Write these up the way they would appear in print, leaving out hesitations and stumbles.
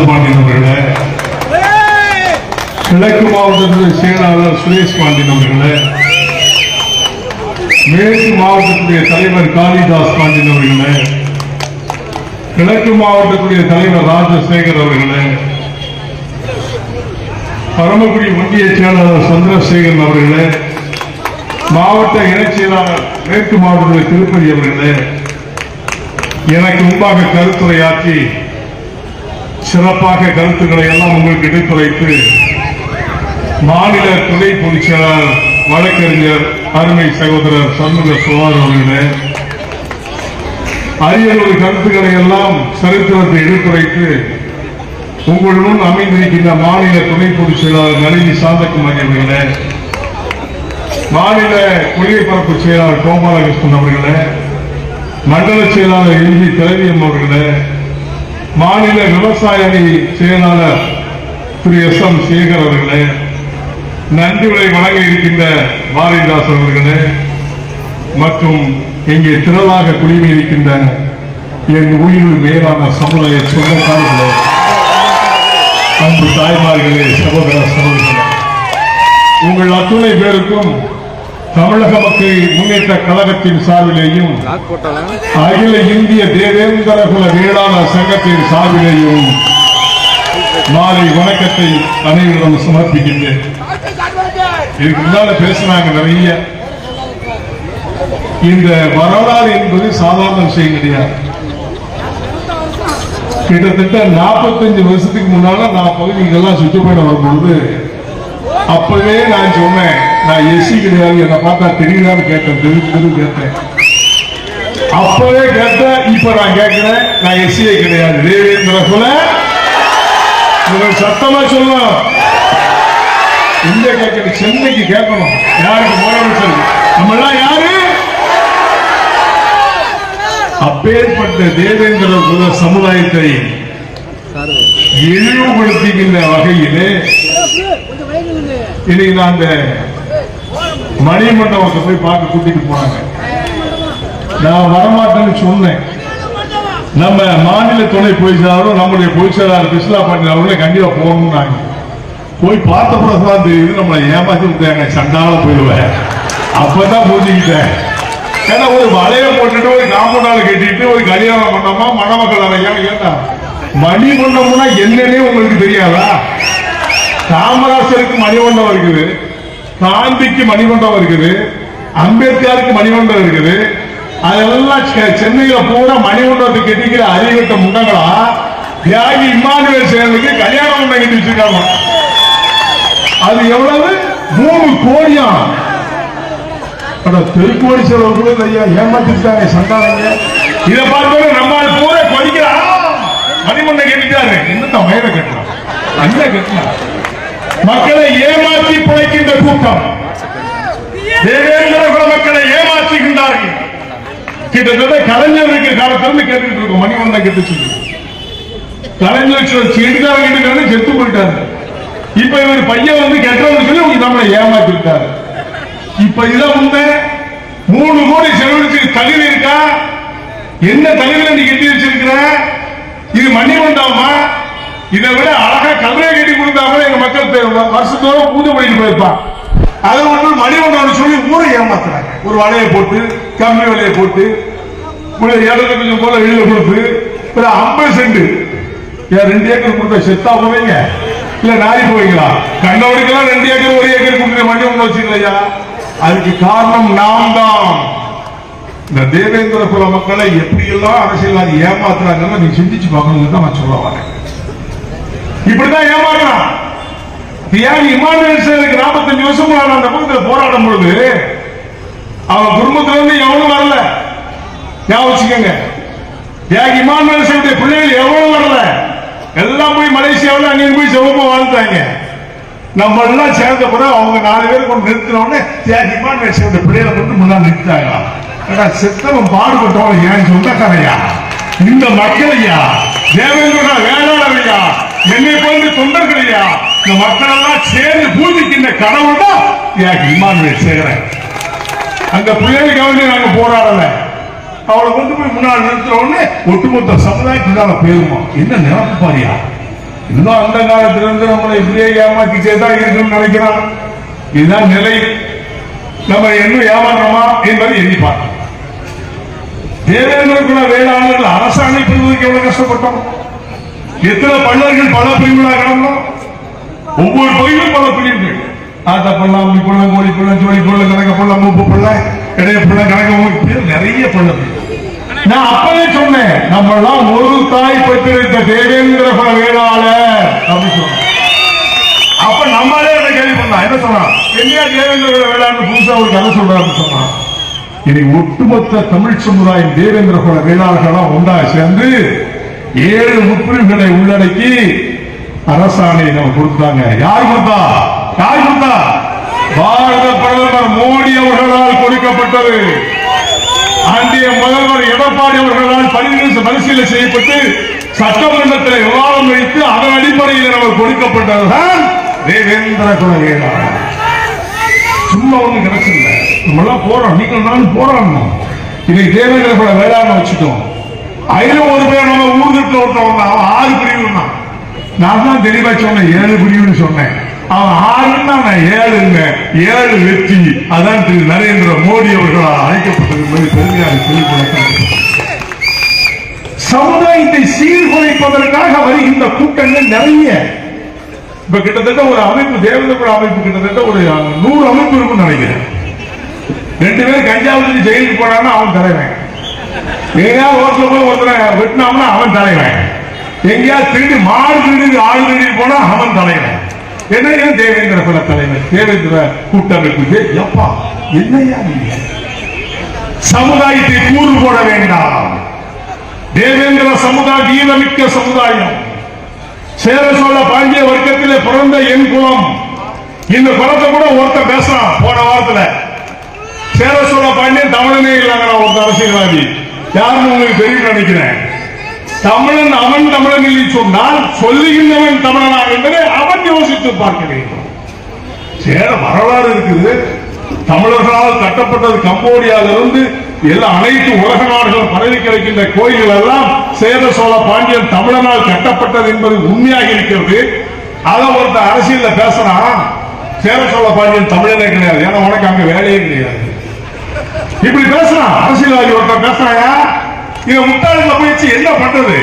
பாண்டியன் அவர்களே, கிழக்கு மாவட்டத்துடைய செயலாளர் சுரேஷ் பாண்டியன் அவர்களே, மேற்கு மாவட்டத்துடைய தலைவர் காளிதாஸ் பாண்டியன் அவர்களே, கிழக்கு மாவட்டத்துடைய தலைவர் ராஜசேகர் அவர்களே, பரமக்குடி ஒன்றிய செயலாளர் சந்திரசேகரன் அவர்களே, மாவட்ட இணைச் செயலாளர் மேற்கு மாவட்டத்துடைய திருப்பதி அவர்களே, எனக்கு முன்பாக கருத்துரையாற்றி சிறப்பாக கருத்துக்களை எல்லாம் உங்களுக்கு எடுத்துரைத்து மாநில துணை பொதுச் செயலாளர் வழக்கறிஞர் அருமை சகோதரர் சண்முக சுவார் அவர்களே, அரியலூர் கருத்துக்களை எல்லாம் சரித்திரத்தை எடுத்துரைத்து உங்கள் முன் அமைந்திருக்கின்ற மாநில துணை பொதுச் செயலாளர் நளினி சாந்தகுமாரி அவர்களே, மாநில கொள்கை பரப்பு செயலாளர் கோபாலகிருஷ்ணன் அவர்களே, மண்டல செயலாளர் எம்பி திரவியம் அவர்களே, மாநில விவசாய அணி செயலாளர் திரு எஸ்.எம். சேகர் அவர்களே, நன்றிகளை வழங்க இருக்கின்ற பாரதிதாஸ் அவர்களே, மற்றும் இங்கே திரளாக குழுமி இருக்கின்ற என் உயிர் மேலான சமுதாய சொந்தக்காரர்களே, அன்பு தாய்மார்களே, சகோதர சகோதரர்களே, உங்கள் அத்துணை பேருக்கும் தமிழக மக்கள் முன்னேற்ற கழகத்தின் சார்பிலேயும் அகில இந்திய தேவேந்திர குல வேளாளர் சங்கத்தின் சார்பிலேயும் மாலை வணக்கத்தை அனைவரிடம் சமர்ப்பிக்கின்றேன். இதுக்கு முன்னால பேசினாங்க நிறைய. இந்த வரலாறு என்பது சாதாரண விஷயம் கிடையாது. கிட்டத்தட்ட 45 வருஷத்துக்கு முன்னால நான் பகுதிகளெல்லாம் சுற்றுப்பயணம் வரும்பொழுது அப்பவே நான் சொன்னேன், நான் எஸ்சி கிடையாது, என்னை பார்த்தா தெரியுதான்னு கேட்டேன், தெரிஞ்சது கேட்டேன். அப்பவே கேட்டேன், இப்ப நான் கேட்கிறேன், நான் எஸ்சியே கிடையாது, தேவேந்திர குல. சத்தமா சொல்லணும், இங்க கேட்கணும், சென்னைக்கு கேட்கணும். யாருக்கு முதலமைச்சர்? நம்ம எல்லாம் யாரு? அப்பேற்பட்ட தேவேந்திர குல சமுதாயத்தை இழிவுபடுத்துகின்ற வகையிலே இன்னைக்கு நான் அந்த மணிமண்டபத்தை போய் பார்க்க கூட்டிட்டு போனாங்க. நான் வரமாட்டேன்னு சொன்னேன். நம்ம மாநில துணை பொதுச்செயலாளரும் நம்முடைய பொதுச்செயலாளர் கிருஷ்ணா பாண்டியன் அவர்களே கண்டிப்பா போகணும்னாங்க. போய் பார்த்த பிறகுதான் தெரியுது நம்மளை ஏமாத்தி விட்டாங்க. சண்டால போயிடுவேன். அப்பதான் புரிஞ்சுக்கிட்டேன். ஏன்னா ஒரு வலைய போட்டுட்டு ஒரு காம்பவுண்டால கட்டிட்டு ஒரு கல்யாணம் பண்ணோமா மணமக்கள் அறையான்னு கேட்டா, மணிமண்டபம்னா என்னன்னே உங்களுக்கு தெரியாதா? காமராசருக்கு மணிமண்டபம் இருக்குது, காந்திக்கு மணிமண்டபம் இருக்குது, அம்பேத்கருக்கு மணிமண்டபம் இருக்குது. அதெல்லாம் சென்னையில பூரா மணிமண்டபத்தை கட்டிக்கிற அறிவிட்ட முண்டங்களா தியாகி இம்மானுவேல் சேகருக்கு கல்யாண மண்டபம் கட்டி வச்சிருக்காங்க. அது எவ்வளவு? 3 கோடியா? தெருக்கோடி செலவு கூட ஐயா ஏமாத்திட்டாங்க சண்டாங்க. இதை பார்த்து நம்மால் பூரா கொதிக்கிறான். மணிமண்டபம் கட்டிட்டாரு, என்னத்தான் மயிரை கட்டலாம், அங்க கட்டலாம். மக்களை ஏமாற்றி பிழைக்கின்ற கூட்டம் தேவேந்திர குல மக்களை ஏமாற்றுகின்றார்கள். கிட்டத்தட்ட கலைஞர் இருக்கிற காலத்திலிருந்து கேட்டுட்டு இருக்கோம் மணிமண்டபம் கட்டு சொல்லி. கலைஞர் செடிக்காரங்க செத்து போயிட்டாரு. இப்ப இவர் பையன் வந்து கெட்டவன்னு சொல்லி நம்மளை ஏமாற்றி விட்டாரு. இப்ப இதான் உண்மை. 3 கோடி செலவழிச்சு தகுதி இருக்கா? என்ன தகுதியில நீ கட்டி வச்சிருக்கிற? இது மணிமண்டபமா? இதை விட அழகா கல்வியை கட்டி கொடுத்தாங்க. எங்க மக்கள் வருஷத்தோட பூஜை பண்ணிட்டு போயிருப்பான். அதை ஒன்று மணிமண்டபம் சொல்லி ஊரை ஏமாத்துறாங்க. ஒரு வலையை போட்டு, கம்பி வலையை போட்டு, இடத்துல கொஞ்சம் போல வெளியில கொடுத்து, 50 சென்ட் 2 ஏக்கர் கொடுத்த செத்தா போவீங்க இல்ல நாரி போவீங்களா? கண்டவனுக்கெல்லாம் 2 ஏக்கர் 1 ஏக்கர் கொடுக்குற மணிமண்டபம் வச்சுக்கலையா? அதுக்கு காரணம் நாம் தான். இந்த தேவேந்திர குல மக்களை எப்படி எல்லாம் அரசியல்வாதி ஏமாத்துறாங்கன்னு நீ சிந்திச்சு பார்க்கணும் தான் நான் சொல்ல வரேன். இப்படிதான் ஏமாறான். தியாகி இம்மானுவேல் சேகருக்கு 45 வருஷம் அந்த பக்கத்தில் போராடும் பொழுது அவன் குடும்பத்துல இருந்து எவனும் வரல. ஞாபகம், தியாகி இம்மானுவேல் சேகருடைய பிள்ளைகள் எவனும் வரல. எல்லாம் போய் மலேசியாவில் அங்கேயும் போய் செவப்பா வாழ்ந்தாங்க. நம்ம எல்லாம் சேர்ந்த பிறகு அவங்க 4 பேர் கொண்டு நிறுத்தினோடனே தியாகி இம்மானுவேல் சேகருடைய பிள்ளைகளை மட்டும் முன்னாள் நிறுத்தாங்க. செத்தவன் பாடுபட்டவன் ஏன் சொந்தக்காரையா? இந்த மக்களையா? தேவேந்திர வேளாளரையா? என்னை போன்ற தொண்டர்களையா? இந்த மக்கள் எல்லாம் சேர்ந்து பூஜிக்கின்ற கடவுள் தான் தியாகி இம்மானுவேல் சேகரன். அந்த பிள்ளைகளுக்காக நாங்க போராடல. அவளை கொண்டு போய் முன்னாள் நிறுத்துற உடனே ஒட்டுமொத்த சமுதாயத்துக்காக பேருமா? என்ன நினைப்பு பாரியா? இன்னும் அந்த காலத்திலிருந்து நம்மளை இப்படியே ஏமாத்திட்டே தான் இருக்குன்னு நினைக்கிறான். இதுதான் நிலை. நம்ம இன்னும் ஏமாறோமா என்பதை எண்ணி பார்க்கணும். தேவேந்திர குல வேளாளர்கள் அரசாணை பெறுவதற்கு எவ்வளவு கஷ்டப்பட்டோம். எத்தனை பள்ளர்கள் பல பிரிவுகளாக கிடந்தோம். ஒவ்வொரு பகுதியும் பல பிரிவுகள். ஆட்ட பள்ளம், அப்படி பள்ளம், கோழி பள்ளம், ஜோடி பள்ளம், கணக்க பள்ளம், மூப்பு பள்ளம், இடைய பள்ளம், கணக்க நிறைய பள்ளம். நான் அப்பவே சொன்னேன், நம்ம எல்லாம் ஒரு தாய் பெற்றிருந்த தேவேந்திர குல வேளாளர் அப்படின்னு சொன்னேன். அப்ப நம்மளே அதை கேள்வி பண்ணலாம். என்ன சொன்னா, என்ன தேவேந்திர குல வேளாளர் புதுசா ஒரு கதை சொல்றாருன்னு சொன்னா, இனி ஒட்டுமொத்த தமிழ் சமுதாயம் தேவேந்திர குல வேளாளர்களாம் ஒன்றா சேர்ந்து 7 முற்பிரிவுகளை உள்ளடக்கி அரசாணை நம்ம கொடுத்தாங்க. யார் கொடுத்தா? யார் கொடுத்தா? பாரத பிரதமர் மோடி அவர்களால் கொடுக்கப்பட்டது. அன்றைய முதல்வர் எடப்பாடி அவர்களால் பரிசீலனை செய்யப்பட்டு சட்டமன்றத்தில் விவாதம் வைத்து அதன் அடிப்படையில் நமக்கு கொடுக்கப்பட்டதுதான் தேவேந்திர குல வேளாளர். சும்மா ஒண்ணு கிடைச்சல. நம்ம எல்லாம் போறோம், நீங்கள் நானும் போராடணும். இன்னைக்கு தேவேந்திர குல வேளாளர் வச்சுட்டோம். அதுல ஒரு பேர் நம்ம ஊர்திட்டு ஒருத்தவங்க, அவன் 6 பிரிவுன்னா, நான் தான் தெளிவா சொன்னேன் 7 பிரிவுன்னு சொன்னேன். அவன் 6ன்னா நான் 7 7 வெற்றி. அதான் திரு நரேந்திர மோடி அவர்களால் அழைக்கப்பட்டது என்பதை பெருமையாக சொல்லிக் சமுதாயத்தை சீர்குலைப்பதற்காக வருகின்ற கூட்டங்கள் நிறைய. இப்ப கிட்டத்தட்ட ஒரு அமைப்பு, தேவேந்திர அமைப்பு கிட்டத்தட்ட ஒரு 100 அமைப்பு இருக்குன்னு நினைக்கிறேன். 2 பேர் கஞ்சாவுக்கு ஜெயிலுக்கு போனான்னா அவன் தலைவன். எங்கேயாவது ரோட்ல போய் ஒருத்தனை வெட்டினாம்னா அவன் தலைவன். எங்கேயாவது திருடி மாடு திருடி ஆடு திருடி போனா அவன் தலைவன். என்ன தேவேந்திர குல தலைவர், தேவேந்திர கூட்டமைப்பு. எப்பா என்னையா சமுதாயத்தை கூறு போட வேண்டாம். தேவேந்திர சமுதாயம் வீரமிக்க சமுதாயம். சேர சோழ பாண்டிய வர்க்கத்திலே பிறந்த என் குலம். இந்த குலத்தை கூட ஒருத்தர் பேசலாம். போன வாரத்துல சேர சோழ பாண்டியன் தமிழனே இல்லாங்க ஒரு அரசியல்வாதி யாருன்னு உங்களுக்கு தெரியும் நினைக்கிறேன். தமிழன் அவன் தமிழன் இல்லை சொன்னால் சொல்லுகின்றவன் தமிழனா என்பதை அவன் யோசித்து பார்க்க வேண்டும். சேர வரலாறு இருக்குது. தமிழர்களால் கட்டப்பட்டது. கம்போடியாவிலிருந்து எல்லா அனைத்து உலக நாடுகள் பரவி கிடைக்கின்ற கோயில்கள் எல்லாம் சேர சோழ பாண்டியன் தமிழனால் கட்டப்பட்டது என்பது உண்மையாக இருக்கிறது. அதை ஒருத்த அரசியல் பேசுறான், சேர சோழ பாண்டியன் தமிழனே கிடையாது, ஏன்னா உனக்கு அங்க வேலையே கிடையாது. இப்படி பேசுறான் அரசியல்வாதி ஒருத்தர் பேசுறாங்க. இத முட்டாளுங்க போயிடுச்சு, என்ன பண்றது?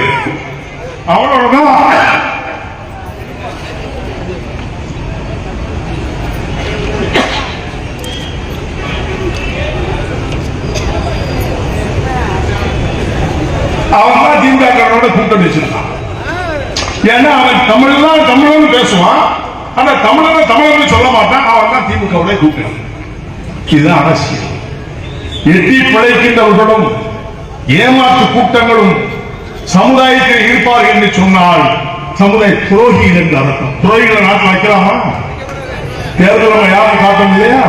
அவ்வளவுதான். அவன் தான் திமுக கூட்டம் வச்சிருக்கான். ஏன்னா அவன் தமிழன் பேசுவான், ஆனா தமிழன் தமிழன் சொல்ல மாட்டான். அவன் தான் திமுக கூட்டம். இதுதான் அரசியல். எட்டி பிழைக்கின்றவர்களும் ஏமாற்று கூட்டங்களும் சமுதாயத்தில் இருப்பார்கள் என்று சொன்னால் சமுதாய துரோகிகள் என்று அர்த்தம். துரோகிகளை நாட்டில் வைக்கலாமா? தேர்தல் நம்ம யாரும் காட்டும் இல்லையா?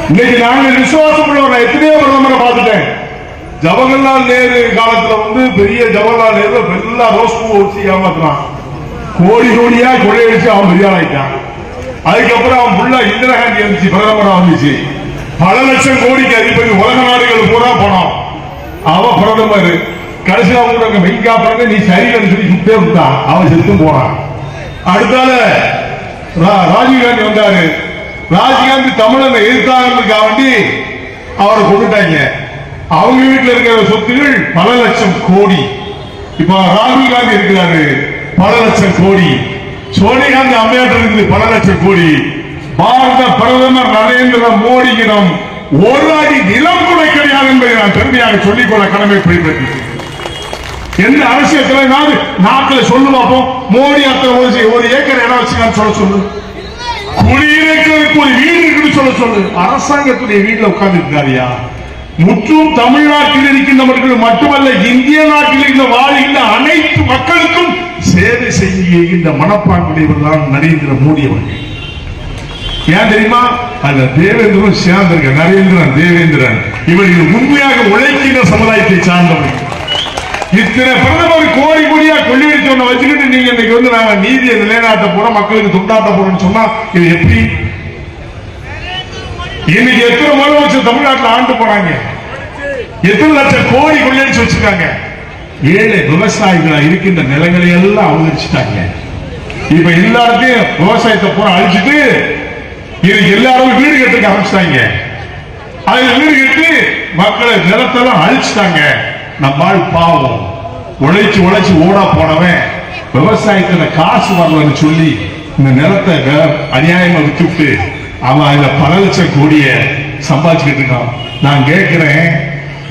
இன்னைக்கு நாங்கள் விசுவாசம் உள்ளவர் எத்தனையோ பிரதமரை பார்த்துட்டேன். ஜவஹர்லால் நேரு காலத்துல பெரிய ஜவஹர்லால் நேரு எல்லா ரோஸ் பூ வச்சு ஏமாத்துறான். கோடி கோடியா கொள்ளையடிச்சு அவன் பெரிய ஆயிட்டான். அதுக்கப்புறம் அவன் புள்ள இந்திரா காந்தி இருந்துச்சு, பிரதமரா வந்துச்சு. பல லட்சம் கோடிக்கு அதிபதி, உலக நாடுகள் பூரா போனோம். அவன் பிரதமர். கடைசியில் அவங்க வெங்கா பிறகு நீ சரியில்லை சொல்லி சுட்டே விட்டான். அவன் செத்தும் போனான். அடுத்தால ராஜீவ்காந்தி வந்தாரு. ராஜீவ்காந்தி தமிழனை எதிர்த்தாங்கிறதுக்காக வேண்டி அவரை கொண்டுட்டாங்க. அவங்க வீட்டில் இருக்கிற சொத்துகள் பல லட்சம் கோடி. இப்ப ராகுல் காந்தி இருக்கிறாரு, பல லட்சம் கோடி. சோனியா காந்தி அம்மையார் இருக்குது, பல லட்சம் கோடி. பாரத பிரதமர் நரேந்திர மோடியிடம் 1 அடி நிலம் கூட கிடையாது என்பதை நான் பெருமையாக சொல்லிக்கொள்ள கடமைப்படுகிறேன். எந்த அரசியல் தலைவராவது நாட்டில் சொல்லு பார்ப்போம், மோடி அத்தனை 1 ஏக்கர் இடம் வச்சுக்கான்னு சொல்ல சொல்லு. குடியிருக்கிறதுக்கு ஒரு வீடு இருக்குன்னு சொல்ல சொல்லு. அரசாங்கத்துடைய வீட்டில் உட்கார்ந்து இருக்காரியா? முற்றும் தமிழ்நாட்டில் இருக்கின்றவர்கள் மட்டுமல்ல, இந்திய நாட்டில் இருந்த வாழ்கின்ற அனைத்து மக்களுக்கும் சேவை செய்கின்ற மனப்பாங்குடையவர் தான் நரேந்திர மோடி அவர்கள். ஏன் தெரியுமா? அந்த தேவேந்திரன் சேர்ந்திருக்க நரேந்திரன் தேவேந்திரன் இவர்கள் உண்மையாக உழைக்கின்ற சமுதாயத்தை சார்ந்தவர்கள். இத்தனை பிரதமர் கோடி கோடியா கொள்ளையடிச்சு ஒண்ணு வச்சுக்கிட்டு நீங்க இன்னைக்கு நாங்க நீதியை நிலைநாட்ட போறோம், மக்களுக்கு துண்டாட்ட போறோம்னு சொன்னா இது எப்படி? இன்னைக்கு எத்தனை முதலமைச்சர் தமிழ்நாட்டில் ஆண்டு போறாங்க? எத்தனை லட்சம் கோடி கொள்ளையடிச்சு வச்சிருக்காங்க? ஏழை விவசாயிகளா இருக்கின்ற நிலங்களை எல்லாம் அனுபவிச்சுட்டாங்க. இப்ப எல்லாத்தையும் விவசாயத்தை பூரா அழிச்சிட்டு எல்லாரும் வீடு கட்டுக்க ஆரம்பிச்சிட்டாங்க. அதுல வீடு கட்டி மக்களை நிலத்தெல்லாம் அழிச்சிட்டாங்க. நம்மால் பாவம் உழைச்சு உழைச்சு ஓடா போனவன் விவசாயத்துல காசு வரலன்னு சொல்லி இந்த நிலத்தை அநியாயமா விட்டுவிட்டு அவன் அதுல பல லட்சம் கோடிய சம்பாதிச்சுக்கிட்டு இருக்கான். நான் கேட்கிறேன்,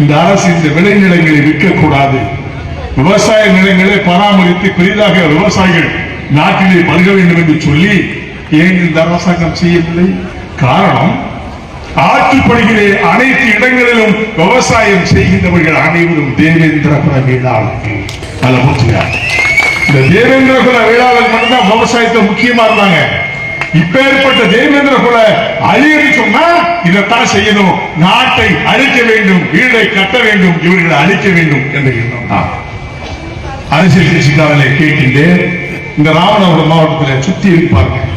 இந்த அரசு இந்த விளைநிலங்களை விற்க கூடாது, விவசாய நிலங்களை பராமரித்து பெரிதாக விவசாயிகள் நாட்டிலே பருக வேண்டும் என்று சொல்லி ஏன் இந்த அரசாங்கம் செய்யவில்லை? காரணம், ஆற்றுப்படுகிற அனைத்து இடங்களிலும் விவசாயம் செய்கின்றவர்கள் அனைவரும் தேவேந்திர குல வேளாளர்கள். இந்த தேவேந்திர குல வேளாளர்கள் மட்டும்தான் விவசாயத்தை முக்கியமா இருந்தாங்க. இப்பேற்பட்ட தேவேந்திர குல அழியன்னு சொன்னா இதைத்தான் செய்யணும், நாட்டை அழிக்க வேண்டும், வீடை கட்ட வேண்டும், இவர்களை அழிக்க வேண்டும் என்ற எண்ணம் தான். அரசியல் கட்சிக்காரர்களை கேட்கின்றேன், இந்த ராமநாதபுரம் மாவட்டத்தில் சுத்தி இருப்பார்கள்.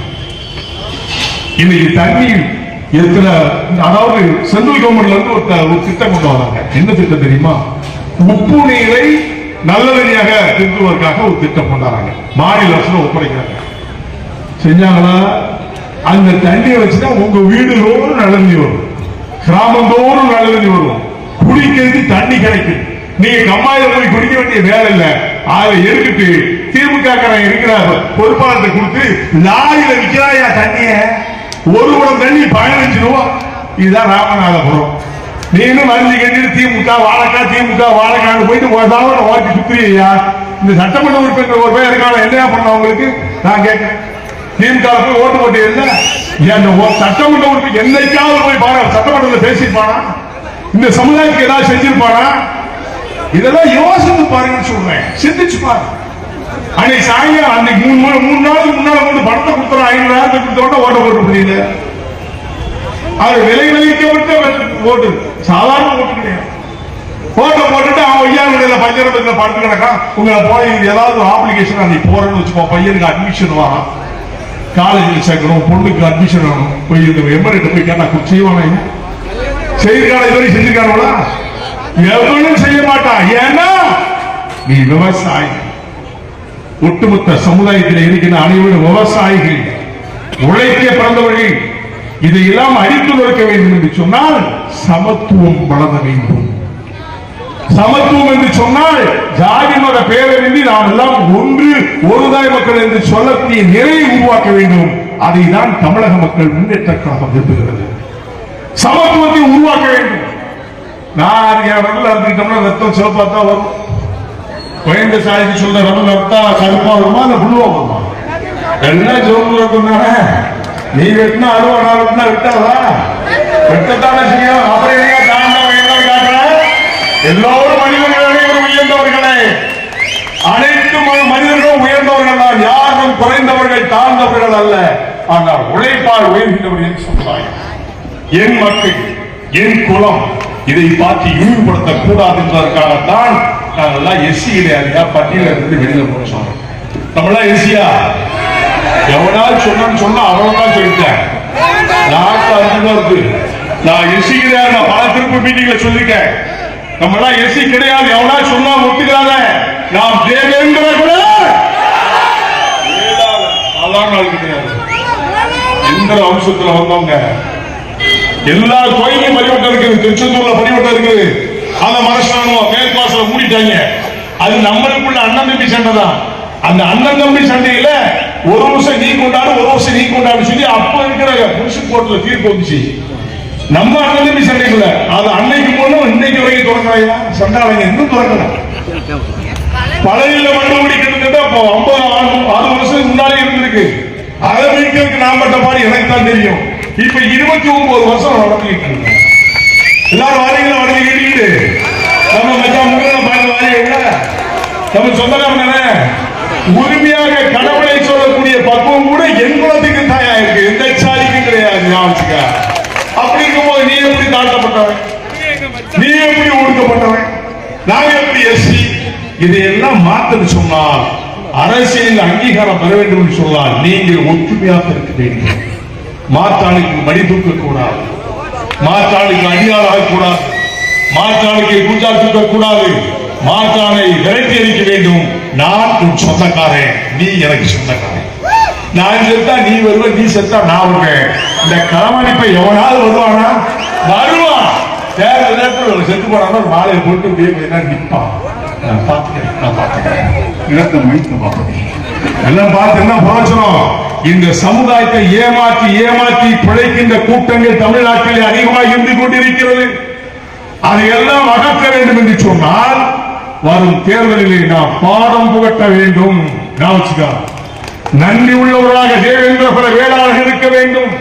இன்னைக்கு தண்ணீர் எத்தனை, அதாவது சென்ட்ரல் கவர்மெண்ட்ல இருந்து ஒரு திட்டம் கொண்டு வராங்க. என்ன திட்டம் தெரியுமா? உப்பு நீரை நல்லதனியாக திருத்துவதற்காக ஒரு திட்டம் கொண்டாடுறாங்க. மாநில அரசு ஒப்படைக்கிறாங்க. செஞ்சாங்களா? அந்த தண்ணியை வச்சுதான் உங்க வீடு தோறும் நல்ல தண்ணி வரும், கிராமம் தோறும் நல்ல தண்ணி வரும், குடிக்கிறது தண்ணி கிடைக்கும். நீங்க கம்மாயில போய் குடிக்க வேண்டிய வேலை இல்ல. அதை எடுத்துட்டு திமுக இருக்கிற பொறுப்பாளத்தை கொடுத்து லாரியில விற்கிறாயா தண்ணிய, ஒரு குடம் தண்ணி 15 ரூபா. இதுதான் ராமநாதபுரம். நீனும் மருந்து கட்டிட்டு திமுக வாழைக்காடு போயிட்டு ஓட்டி சுத்திரியா. இந்த சட்டமன்ற உறுப்பினர் ஒரு பேர் இருக்காங்க, என்ன பண்ண உங்களுக்கு நான் கேட்கிறேன். திமுக போய் ஓட்டு போட்டு இல்ல, சட்டமன்ற உறுப்பினர் என்னைக்காவது போய் பாரு, சட்டமன்றத்தில் பேசியிருப்பானா? இந்த சமுதாயத்துக்கு ஏதாவது செஞ்சிருப்பானா? இதெல்லாம் யோசித்து பாருங்கன்னு சொல்றேன், சிந்திச்சு பாருங்க. அன்னைக்கு சாயங்காலம் அன்னைக்கு 3 நாளுக்கு முன்னால பணத்தை கொடுத்துறோம், 500,000 கொடுத்தோட ஓட்ட போட்டு புரியல. அது விலை விளைவிக்கப்பட்ட ஓட்டு, சாதாரண ஓட்டு கிடையாது. ஓட்ட போட்டுட்டு அவன் ஐயாவுடைய பஞ்சரத்தில் படுத்து கிடக்கான். உங்களை போய் ஏதாவது ஆப்ளிகேஷன் அன்னைக்கு போறேன்னு வச்சுக்கோ, பையனுக்கு அட்மிஷன் வரும், காலேஜில் சேர்க்கணும், பொண்ணுக்கு அட்மிஷன் ஆகணும், போய் எம்எல்ஏ போய் கேட்டா செய்வானே? செய்திருக்கான இதுவரை செஞ்சிருக்காங்களா? எவனும் செய்ய மாட்டான். ஏன்னா நீ விவசாயி. ஒட்டுமொத்த சமுதாயத்தில் இருக்கிற அனைவரும் விவசாயிகள், உழைக்க பிறந்தவர்கள். இதையெல்லாம் அடித்து நொறுக்க வேண்டும் என்று சொன்னால் சமத்துவம் வளர வேண்டும். சமத்துவம் என்று சொன்னால் ஜாதி மத பேரறிந்து நாம் எல்லாம் ஒன்று ஒருதாய் மக்கள் என்று சொல்லக்கூடிய நிறையை உருவாக்க வேண்டும். அதை தான் தமிழக மக்கள் முன்னேற்ற கழகம் விரும்புகிறது. சமத்துவத்தை உருவாக்க வேண்டும். நான் ரமல இருந்துட்டோம்னா ரத்தம் சிவப்பா தான் வரும். குழந்தை சாய்ச்சி சொல்ற ரமல ரத்தா கருப்பா வருமா இல்ல புழுவா வருமா? எல்லாம் சிவப்பு இருக்கும் தானே. நீ வெட்டினா அருவா, நான் வெட்டினா விட்டாதா? வெட்டத்தானே செய்யும். அப்புறம் என்ன தாண்டவன் என்ன காட்டுற? எல்லோரும் மனிதர்கள் உயர்ந்தவர்களே, அனைத்து மனிதர்களும் உயர்ந்தவர்கள் தான். யாரும் குறைந்தவர்கள் தாழ்ந்தவர்கள் அல்ல. ஆனால் உழைப்பால் உயர்கின்றவர்கள் சமுதாயம், என் மக்கள், என் குலம், இதை பார்த்து இழிவுபடுத்தக் கூடாது என்பதற்காகத்தான் நாங்கெல்லாம் எஸ்சி கிடையாதுயா பட்டியல இருந்து வெளியில போச்சோம். நம்மளாம் எஸ்சியா? எவனாவது சொன்னா அவ்வளவுதான் சொல்லிட்டேன். இருக்கு. நான் எஸ்சி கிடையாது, நான் பல திருப்பு மீட்டிங்ல சொல்லிருக்கேன். நம்மளாம் எஸ்சி கிடையாது. எவனாவது சொன்னா ஒத்துக்காத. நாம் தேவேந்திர கூட சாதாரண ஆள் கிடையாது. எந்த வம்சத்துல வந்தவங்க எல்லா கோயிலையும் பரிவட்டம் இருக்குது. திருச்செந்தூர்ல பரிவட்டம் இருக்குது. அதை மறைச்சாங்க, மேற்பாசல மூடிட்டாங்க. அது நம்மளுக்குள்ள அண்ணன் தம்பி சண்டை தான். அந்த அண்ணன் தம்பி சண்டையில ஒரு வருஷம் நீ கொண்டாடு, ஒரு வருஷம் நீ கொண்டாடு சொல்லி அப்ப இருக்கிற முனிசிபல் கோர்ட்ல தீர்ப்பு வந்துச்சு. நம்ம அண்ணன் தம்பி சண்டைக்குள்ள அது அன்னைக்கு போனோம், இன்னைக்கு வரைக்கும் தொடங்கலையா சண்டாளைங்க இன்னும் தொடங்கல. பழையில மண்டபடி கிட்டத்தட்ட 50 வருஷத்துக்கு முன்னாலே இருந்திருக்கு. அதை மீட்கிறதுக்கு நான் பட்ட பாடு எனக்கு தான் தெரியும். இப்ப 29 வருஷம் நடந்துகிட்டு இருக்கு. எல்லாரும் வாரிகளை வடங்கிட்டு நம்ம மச்சான் முன்னாடி வாரியா நம்ம சொந்தக்காரங்க உரிமையாக கடவுளை சொல்லக்கூடிய பக்குவம் கூட என் குலத்துக்கு தாயா இருக்கு, எந்த சாதிக்கும் கிடையாது. அப்படி இருக்கும்போது நீ எப்படி தாழ்த்தப்பட்டவன், நீ எப்படி ஒடுக்கப்பட்டவன், நாங்க எப்படி எஸ்சி? இதையெல்லாம் மாத்தன்னு சொன்னால், அரசியல் அங்கீகாரம் பெற வேண்டும் என்று சொன்னால் நீங்கள் ஒற்றுமையாக இருக்க வேண்டும். மாற்றாளுக்கு மடி தூக்க கூடாது, மாற்றாளுக்கு அடியால் ஆகக்கூடாது, மாற்றாளுக்கு குஞ்சால் தூக்க கூடாது, மாற்றானை விரட்டி அடிக்க வேண்டும். நான் உன் சொந்தக்காரன், நீ எனக்கு சொந்தக்காரன். நான் செத்தா நீ வருவ, நீ செத்தா நான் வருவேன். இந்த களமணிப்பை எவனாவது வருவானா? வருவான். தேர்தல் நேரத்தில் செத்து போறாங்க, மாலையை போட்டு நிற்பான். நான் பார்த்துக்கிறேன் இடத்தை மைத்து பார்ப்பேன் எல்லாம் பார்த்து என்ன பிரயோஜனம்? இந்த சமுதாயத்தை ஏமாற்றி ஏமாற்றி பிழைக்கின்ற கூட்டங்கள் தமிழ்நாட்டில் அதிகமாக இருந்து கொண்டிருக்கிறது. அதையெல்லாம் அகற்ற வேண்டும் என்று சொன்னால் வரும் தேர்தலிலே நாம் பாடம் புகட்ட வேண்டும். நன்றி உள்ளவராக தேவேந்திர குல வேளாளர்கள் இருக்க வேண்டும்.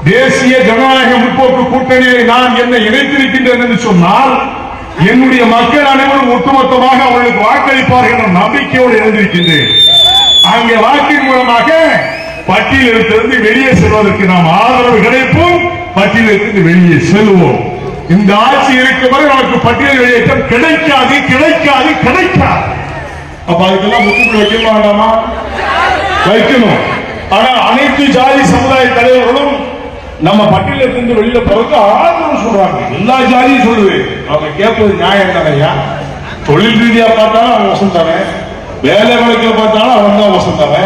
தேசிய ஜனநாயக முற்போக்கு கூட்டணியை நான் என்னை இணைத்திருக்கின்றேன் என்று சொன்னால் என்னுடைய மக்கள் அனைவரும் ஒட்டுமொத்தமாக அவர்களுக்கு வாக்களிப்பார்கள் என்ற நம்பிக்கையோடு இருந்திருக்கின்றேன். அங்கே வாக்கின் மூலமாக பட்டியலிருந்து வெளியே செல்வதற்கு நாம் ஆதரவு கிடைப்போம். பட்டியலிருந்து வெளியே செல்வோம். இந்த ஆட்சி இருக்கும் வரை நமக்கு பட்டியல் வெளியேற்றம் கிடைக்காது கிடைக்காது கிடைக்காது. அப்ப அதுக்கெல்லாம் முற்றுப்புள்ளி வைக்க வேண்டாமா? வைக்கணும். ஆனா அனைத்து ஜாதி சமுதாய தலைவர்களும் நம்ம பட்டியலிருந்து வெளியில போறதுக்கு ஆதரவு சொல்றாங்க. எல்லா ஜாதியும் சொல்லுது. அவங்க கேட்பது நியாயம் தானையா? தொழில் ரீதியா பார்த்தாலும் அவன் வசந்தானே, வேலை வழக்கில பார்த்தாலும் அவன் தான் வசந்தானே,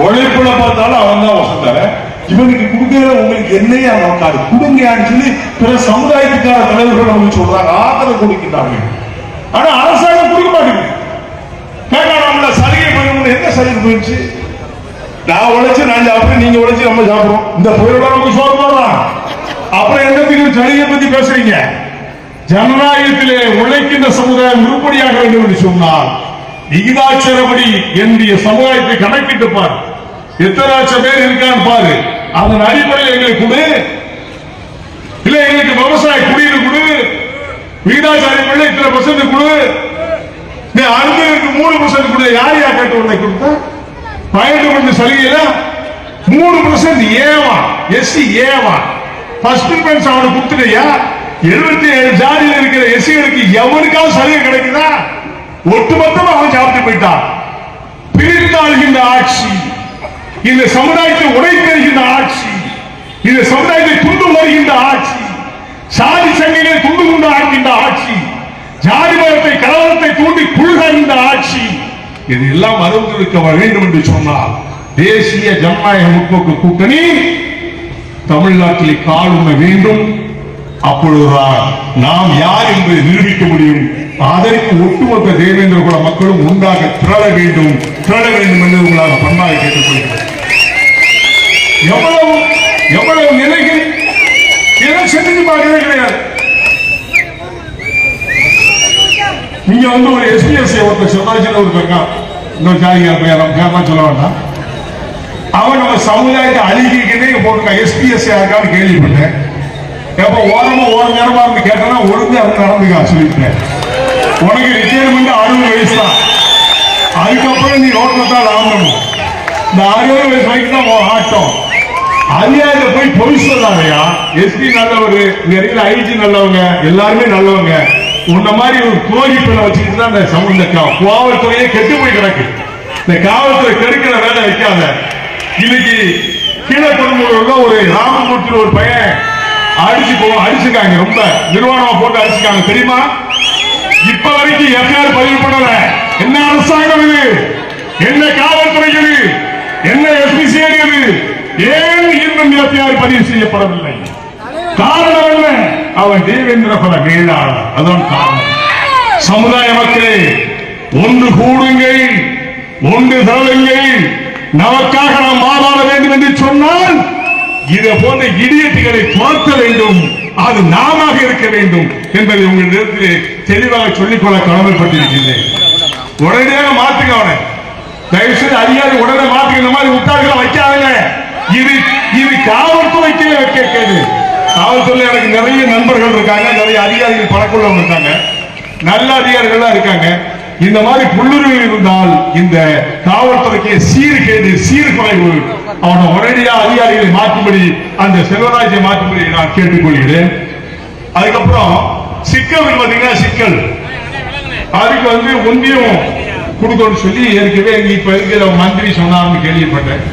உழைப்புல பார்த்தாலும் அவன் தான் வசந்தானே. இவனுக்கு கொடுக்கிற உங்களுக்கு என்னையா நோக்காது கொடுங்கன்னு சொல்லி பிற சமுதாயத்துக்கான தலைவர்கள் அவங்க சொல்றாங்க, ஆதரவு கொடுக்கிறாங்க. ஆனா அரசாங்கம் கொடுக்க மாட்டேங்குது. கேட்கலாம்ல, சலுகை பண்ணணும். என்ன சலுகை போயிடுச்சு? நான் உழைச்சு நான் சாப்பிட்டு, நீங்க உழைச்சு நம்ம சாப்பிடுறோம். இந்த பொருளோட நமக்கு சோறு போடுறான். அப்புறம் என்னத்துக்கு சலுகை பத்தி பேசுறீங்க? ஜனநாயகத்திலே உழைக்கின்ற சமுதாயம் உருப்படியாக வேண்டும் என்று சொன்னால் விகிதாச்சாரப்படி என்னுடைய சமுதாயத்தை கணக்கிட்டு பாரு, எத்தனை லட்சம் பேர் இருக்கான்னு பாரு. அதன் அடிப்படையில் எங்களுக்கு கொடு, இல்ல எங்களுக்கு விவசாய குடியிரு கொடு, விகிதாச்சாரப்படி இத்தனை % கொடு, அடுத்தவருக்கு 3% கொடு. யார் யார் கேட்டு உடனே கொடுத்தா? 12% சலுகையில 3% ஏவா, எஸ்சி ஏவா, ஃபர்ஸ்ட் ப்ரிஃபரன்ஸ் அவனுக்கு கொடுத்துட்டியா? 77 ஜாதியில் இருக்கிற எஸ்சிகளுக்கு எவனுக்காவது சலுகை கிடைக்குதா? ஒட்டுமொத்தமா அவன் சாப்பிட்டு போயிட்டான். பிரித்தாளுகின்ற ஆட்சி, இந்த சமுதாயத்தை உடைத்தருகின்ற ஆட்சி, இந்த சமுதாயத்தை துண்டு வருகின்ற ஆட்சி, சாதி சங்கிலே துண்டு கொண்டு ஆடுகின்ற ஆட்சி, ஜாதி மதத்தை கலவரத்தை தூண்டி புழுகின்ற ஆட்சி, இதெல்லாம் மறுத்திருக்க வேண்டும் என்று சொன்னால் தேசிய ஜனநாயக முற்போக்கு கூட்டணி தமிழ்நாட்டில் கால் உண்ண வேண்டும். அப்பொழுதுதான் நாம் யார் என்பதை நிரூபிக்க முடியும். அதற்கு ஒட்டுமொத்த தேவேந்திர குல மக்களும் உண்டாக திரள வேண்டும் என்று உங்களாக பண்பாக கேட்டுக்கொள்கிறேன். எவ்வளவு எவ்வளவு நிலைகள் எதை செஞ்சு பார்க்கவே கிடையாது. நீங்க ஒரு எஸ்பிஎஸ் ஒருத்தர் சிவராஜன் ஒரு இருக்கான், இன்னொரு ஜாதியா சொல்ல வேண்டாம். அவன் நம்ம சமுதாயத்தை அழிக்கிறே போட்டிருக்கான். எஸ்பிஎஸ் யாருக்கான்னு கேள்விப்பட்டேன். எப்ப ஓரமா நேரமா இருந்து கேட்டா ஒழுங்கு அது நடந்துக்கா சொல்லிட்டேன். உனக்கு ரிட்டையர்மெண்ட் 60 வயசு தான். அதுக்கப்புறம் நீ ரோட்ல தான் ஆகணும். இந்த 60 வயசு வரைக்கும் தான் ஆட்டம். அதிகாரில போய் பொய் சொல்லாதையா. எஸ்பி நல்லவர், இங்க இருக்கிற ஐஜி நல்லவங்க, எல்லாருமே நல்லவங்க. உன்ன மாதிரி ஒரு துரோகி பிள்ளை வச்சுக்கிட்டு தான் இந்த சமூக காவல்துறையே கெட்டு போய் கிடக்கு. இந்த காவல்துறை கெடுக்கிற வேலை வைக்காத. இன்னைக்கு கீழே கொடுமுள்ள ஒரு ராமமூர்த்தி ஒரு பையன் அடிச்சுக்காங்க, ரொம்ப நிர்வாணமா போட்டு அடிச்சுக்காங்க தெரியுமா? இப்ப வரைக்கும் எஃப்ஐஆர் பதிவு பண்ணல. என்ன அரசாங்கம் இது? என்ன காவல்துறை இது? என்ன எஸ்பிசிஐடி இது? ஏன் இன்னும் எஃப்ஐஆர் பதிவு செய்யப்படவில்லை? காரணம் என்ன? அவன் தேவேந்திர குல வேளாளர். அதான் காரணம். சமுதாய மக்களே, ஒன்று கூடுங்கள், ஒன்று தருங்கள். நமக்காக நாம் வாதாட வேண்டும் என்று சொன்னால் இதை போன்ற இடியட்டுகளை துரத்த வேண்டும். அது நாம இருக்க வேண்டும் என்பதை உங்களிடத்தில் தெளிவாக சொல்லிக்கொள்ள கடமைப்பட்டிருக்கின்றேன். உடனடியாக மாற்றுங்க. அவனை தயவு செய்து அதிகாரி உடனே மாற்றுங்க. இந்த மாதிரி உத்தாடுகளை வைக்காதுங்க. இது காவல்துறைக்கே வைக்கிறது. காவல்துறை எனக்கு நிறைய நண்பர்கள் இருக்காங்க, நிறைய அதிகாரிகள் பழக்கொள்ளவங்க இருக்காங்க, நல்ல அதிகாரிகள் இருக்காங்க. இந்த மாதிரி புள்ளுருவில் இருந்தால் இந்த காவல்துறைக்கு சீர்கேடு, சீர்குலைவு. அவனை உடனடியாக அதிகாரிகளை மாற்றும்படி, அந்த செல்வராஜை மாற்றும்படி நான் கேட்டுக்கொள்கிறேன். அதுக்கப்புறம் சிக்கல் பார்த்தீங்கன்னா, சிக்கல் அதுக்கு ஒன்றியம் கொடுக்கணும்னு சொல்லி ஏற்கனவே இப்ப இருக்கிற மந்திரி சொன்னார்னு கேள்விப்பட்டேன்.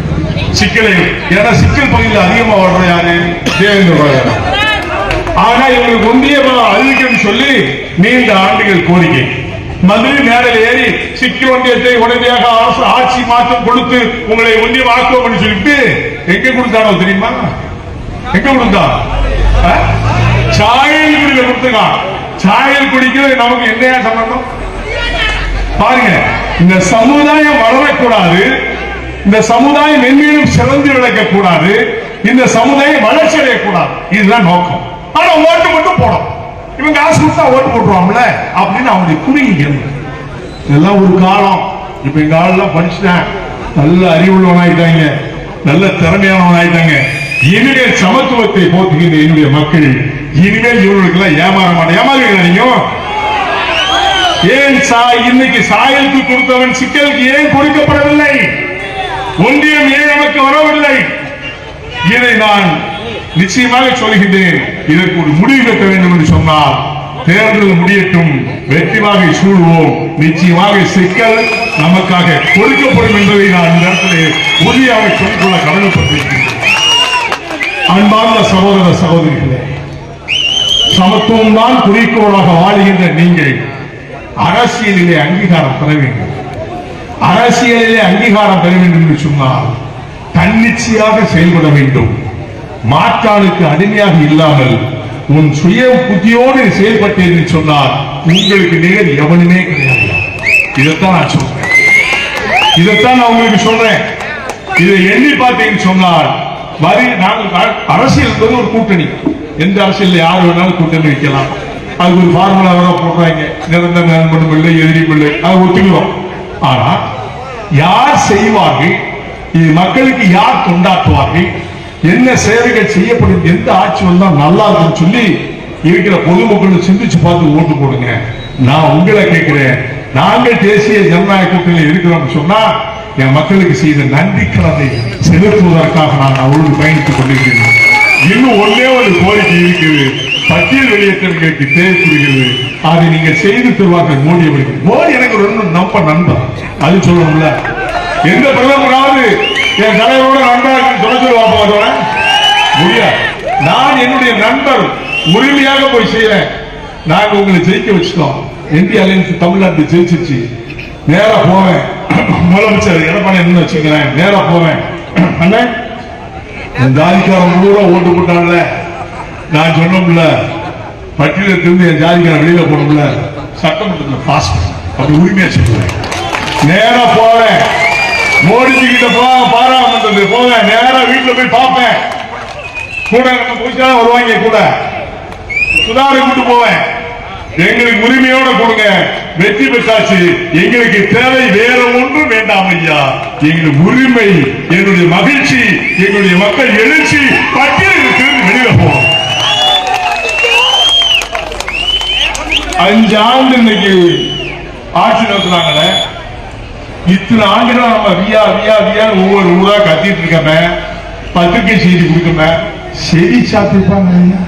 சிக்கலை, ஏன்னா சிக்கல் பகுதியில் அதிகமா வர்ற யாரு? தேவேந்திர. ஆனா இவங்களுக்கு ஒன்றிய அறிவிக்கணும்னு சொல்லி நீண்ட ஆண்டுகள் கோரிக்கை. மதுரை மேடையில் ஏறி சிக்கல் ஒன்றியத்தை உடனடியாக அரசு ஆட்சி மாற்றம் கொடுத்து உங்களை ஒன்றியம் ஆக்குவோம் சொல்லிட்டு எங்க கொடுத்தானோ தெரியுமா? எங்க கொடுத்தா? சாயல் குடியில கொடுத்துருக்கான். சாயல் குடிக்கிறது நமக்கு என்னையா சம்பந்தம்? பாருங்க, இந்த சமுதாயம் வளரக்கூடாது, இந்த சமுதாயம் மென்மேலும் சிறந்து விளக்கக்கூடாது, இந்த சமுதாயம் வளர்ச்சி அடையக்கூடாது, இதுதான் நோக்கம். ஆனா ஓட்டு மட்டும் போடும். இவங்க காசு கொடுத்தா ஓட்டு போட்டுருவாங்கல்ல அப்படின்னு அவங்களுடைய குறுகிய இதெல்லாம் ஒரு காலம். இப்ப எங்க ஆளெல்லாம் படிச்சுட்டேன், நல்ல அறிவுள்ளவனாயிட்டாங்க, நல்ல திறமையானவன் ஆயிட்டாங்க. இனிமேல் சமத்துவத்தை போற்றுகின்ற என்னுடைய மக்கள் இனிமேல் இவர்களுக்கு எல்லாம் ஏமாற மாட்டேன். ஏமாறுவீங்களா நீங்க? ஏன் இன்னைக்கு சாயலுக்கு கொடுத்தவன் சிக்கலுக்கு ஏன் கொடுக்கப்படவில்லை? ஒன்றியம் ஏன் நமக்கு வரவில்லை? இதை நான் நிச்சயமாக சொல்கின்றேன். இதற்கு ஒரு முடிவு கட்ட வேண்டும் என்று சொன்னால் தேர்தல் முடியட்டும், வெற்றிவாகை சூடுவோம். நிச்சயமாக சிக்கல் நமக்காக கொடுக்கப்படும் என்பதை நான் இந்த இடத்திலே உறுதியாக சொல்லிக்கொள்ள கடமைப்பட்டிருக்கிறேன். அன்பார்ந்த சகோதர சகோதரிகளே, சமத்துவம் தான் குறிக்கோளாக வாழுகின்ற நீங்கள் அரசியலிலே அங்கீகாரம் பெற வேண்டும். அரசியலிலே அங்கீகாரம் பெற வேண்டும் என்று சொன்னால் தன்னிச்சையாக செயல்பட வேண்டும். மாற்றாளுக்கு அடிமையாக இல்லாமல் உன் சுய புத்தியோடு செயல்பட்டேன் என்று சொன்னால் உங்களுக்கு நிகர் எவனுமே கிடையாது. இதைத்தான் நான் சொல்றேன், இதைத்தான் நான் உங்களுக்கு சொல்றேன். இதை எண்ணி பார்த்தேன்னு சொன்னால் நாங்கள் அரசியல் என்பது ஒரு கூட்டணி. எந்த அரசியல் யார் வேணாலும் கூட்டணி வைக்கலாம். அதுக்கு ஒரு ஃபார்முலா வர போடுறாங்க, நிரந்தர நண்பனும் இல்லை எதிரியும் இல்லை, அதை ஒத்துக்கிறோம். ஆனா யார் செய்வார்கள், இது மக்களுக்கு யார் கொண்டாட்டுவார்கள், என்ன சேவைகள் செய்யப்படும், எந்த ஆட்சி வந்தால் நல்லா இருக்குன்னு சொல்லி இருக்கிற பொதுமக்கள் சிந்திச்சு பார்த்து ஓட்டு போடுங்க. நான் உங்களை கேட்கிறேன், நாங்கள் தேசிய ஜனநாயக கூட்டணியில் இருக்கிறோம் சொன்னா என் மக்களுக்கு செய்த நன்றி கடனை செலுத்துவதற்காக நான் அவரோடு பயணித்துக் கொண்டிருக்கிறேன். இன்னும் ஒன்னே ஒரு கோரிக்கை இருக்குது, பட்டியல் வெளியேற்றங்களுக்கு தேவைப்படுகிறது. அதை நீங்கள் செய்து தருவார்கள் மோடி அவர்கள். மோடி எனக்கு ரொம்ப நண்பர், அது சொல்லணும்ல. எந்த பிரதமராவது என் தலைவரோட நண்பராக சொல்ல முடியாது. நான் என்னுடைய நண்பர் உரிமையாக போய் செய்யறேன். நாங்க உங்களை ஜெயிக்க வச்சுட்டோம். இந்திய அலையன்ஸ் தமிழ்நாட்டு ஜெயிச்சிருச்சு. நேரா போவேன், முதலமைச்சர் எடப்பாடி என்ன வச்சுக்கிறேன், நேரா போவேன். அண்ணன் ஜாதிக்காரன் பூரா ஓட்டு போட்டான்ல, நான் சொன்னோம்ல பட்டியலிருந்து என் ஜாதிக்காரன் வெளியில போனோம்ல, சட்டமன்றத்தில் பாஸ் அப்படி உரிமையா சொல்லுவேன். நேரா போவேன், மோடிஜி கிட்ட போவாங்க, பாராளுமன்றத்துக்கு போவேன், நேரா வீட்டுல போய் பார்ப்பேன். கூட நம்ம போயிட்டா வருவாங்க, கூட சுதாரை கூட்டு போவேன். எங்களுக்கு உரிமையோட கொடுங்க, வெற்றி பெற்றாச்சு, எங்களுக்கு தேவை வேற ஒன்றும் வேண்டாம் ஐயா. எங்களுக்கு உரிமை, என்னுடைய மகிழ்ச்சி, எங்களுடைய மக்கள் எழுச்சி, பட்டியலுக்கு வெளியில போவோம். 5 ஆண்டு இன்னைக்கு ஆட்சி நடத்துறாங்களே, இத்தனை ஆண்டுகள் நம்ம வியா வியா வியா ஒவ்வொரு ஊரா கத்திட்டு இருக்கமே, பத்திரிகை செய்தி கொடுக்கமே, செடி சாப்பிட்டுப்பாங்க.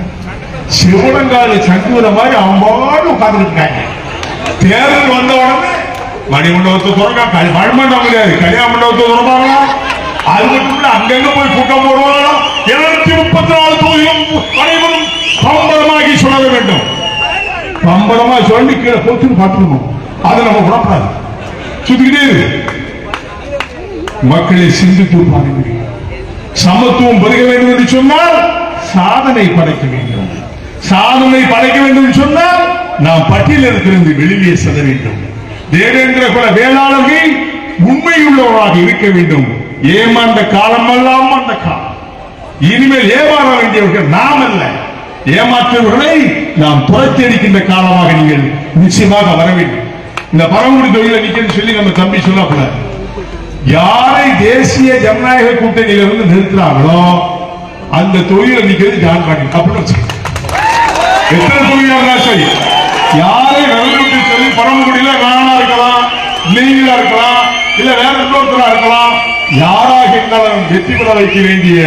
சிவனங்கால சங்குற மாதிரி அவங்களோடு உட்கார்ந்து இருக்காங்க. தேர்தல் வந்த உடனே மணிமண்டபத்தை திறக்க, மண்மண்டபம் கிடையாது, கல்யாண மண்டபத்தை திறப்பாங்களா? அது மட்டும் இல்ல, அங்கங்க போய் கூட்டம் போடுவாங்களா? 234 தொகுதியும் அனைவரும் பம்பரமாகி சொல்ல வேண்டும். பம்பரமா சொல்லி கீழே போட்டு பார்த்துக்கணும். அதை நம்ம விடக்கூடாது, சுத்திக்கிட்டே மக்களை சிந்தித்து பாருங்கள். சமத்துவம் பெருக வேண்டும் என்று சொன்னால் சாதனை படைக்க வேண்டும். சாதனை படைக்க வேண்டும் என்று சொன்னால் நாம் பட்டியலிருந்து வெளியே செல்ல வேண்டும். தேவேந்திர குல வேளாளர்கள் உண்மையுள்ளவராக இருக்க வேண்டும். ஏமாந்த காலம் எல்லாம் அந்த காலம். இனிமேல் ஏமாற வேண்டியவர்கள் நாம் அல்ல, ஏமாற்றுவர்களை நாம் துரத்தி அடிக்கின்ற காலமாக நீங்கள் நிச்சயமாக வர வேண்டும். இந்த பரம்பரை தொழில நிக்கன்னு சொல்லி நம்ம தம்பி சொல்லக்கூடாது. யாரை தேசிய ஜனநாயக கூட்டணியிலிருந்து நிறுத்துறாங்களோ அந்த தொழில நிக்கிறது ஜான் பாட்டில் அப்படின்னு எத்தனை தொழிலாளர்களா சரி, யாரை நலனுக்கு சொல்லி பரமக்குடியில நானா இருக்கலாம், நீங்களா இருக்கலாம், இல்ல வேற இன்னொருத்தரா இருக்கலாம், யாராக இருந்தாலும் வெற்றி பெற வைக்க வேண்டிய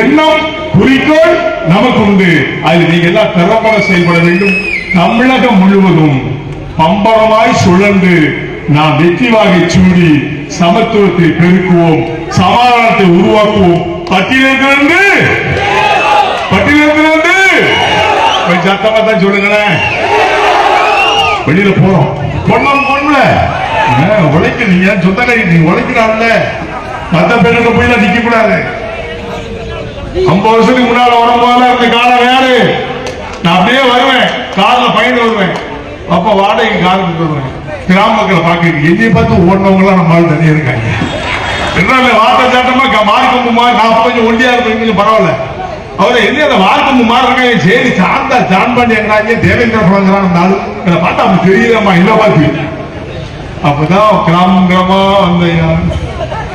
எண்ணம் குறிக்கோள் நமக்கு உண்டு. அது நீங்க எல்லாம் திறம்பட செயல்பட வேண்டும். தமிழகம் முழுவதும் பம்பரமாய் சுழன்று நாம் வெற்றி வாகை சூடி சமத்துவத்தை பெருக்குவோம், சமாதானத்தை உருவாக்குவோம். பட்டியலிருந்து சத்தமா தான் சொல்லுங்களேன், வெளியில போறோம். பொண்ணம் பொண்ணு உழைக்க நீங்க சொந்தக்காரி நீ உழைக்கிறான்ல மத்த பெண்ணுக்கு போய் நிக்க கூடாது. 50 வருஷத்துக்கு முன்னால வரும்போது அந்த காலம் வேறு. நான் அப்படியே வருவேன், கார்ல பயந்து வருவேன். அப்ப வாடகை காருக்கு வருவேன். கிராம மக்களை பாக்க என்னைய பார்த்து ஓடினவங்க எல்லாம் நம்ம தனியா இருக்காங்க. என்ன வார்த்தை சாட்டமா மார்க்கம்புமா நான் கொஞ்சம் ஒண்டியா இருப்பேன் பரவாயில்ல. அவரை என்ன அந்த வார்க்கம்பு மாறுறாங்க. சரி சாந்தா ஜான்பாண்டி எங்கிறாங்க தேவேந்திர பழங்கிறாங்க பார்த்தா அவங்க தெரியலம்மா இல்ல பார்த்து. அப்பதான் கிராமமா